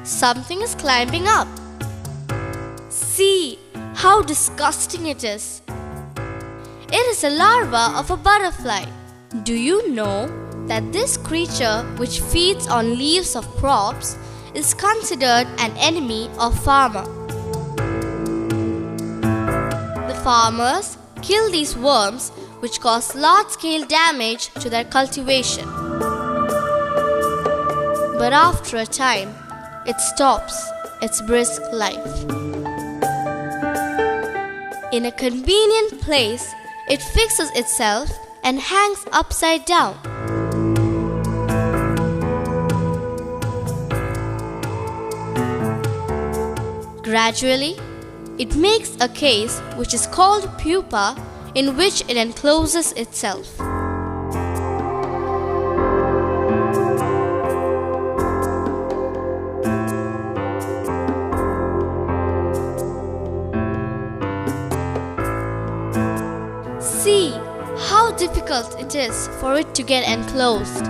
something is climbing up. See how disgusting it is. It is a larva of a butterfly. Do you know that this creature, which feeds on leaves of crops, is considered an enemy of farmer? The farmers kill these worms, which cause large-scale damage to their cultivation. But after a time, it stops its brisk life. In a convenient place, it fixes itself and hangs upside down. Gradually, it makes a case which is called pupa, in which it encloses itself. See how difficult it is for it to get enclosed.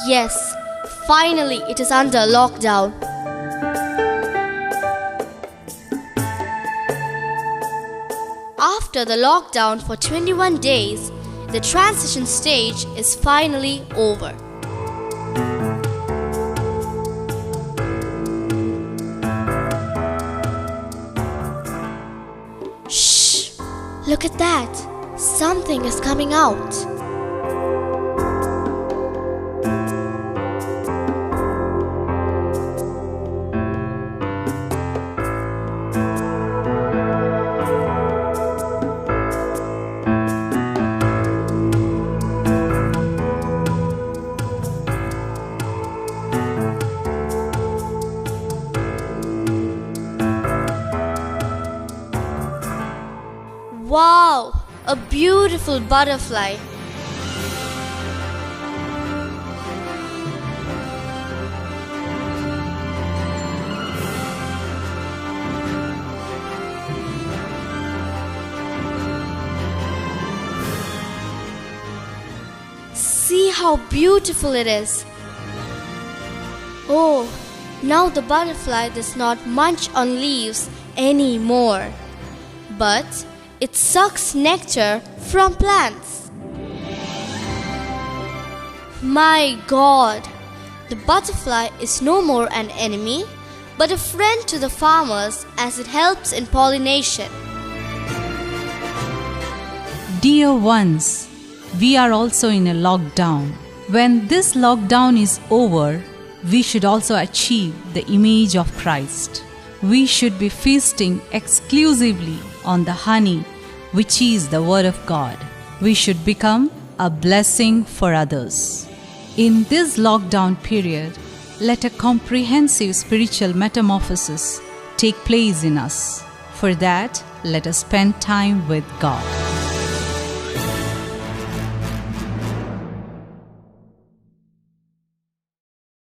Yes, finally it is under lockdown. After the lockdown for 21 days, the transition stage is finally over. Shh! Look at that! Something is coming out. Wow! A beautiful butterfly. See how beautiful it is. Oh, now the butterfly does not munch on leaves anymore, but it sucks nectar from plants. My God! The butterfly is no more an enemy, but a friend to the farmers as it helps in pollination. Dear ones, we are also in a lockdown. When this lockdown is over, we should also achieve the image of Christ. We should be feasting exclusively on the honey, which is the Word of God. We should become a blessing for others. In this lockdown period, let a comprehensive spiritual metamorphosis take place in us. For that, let us spend time with God.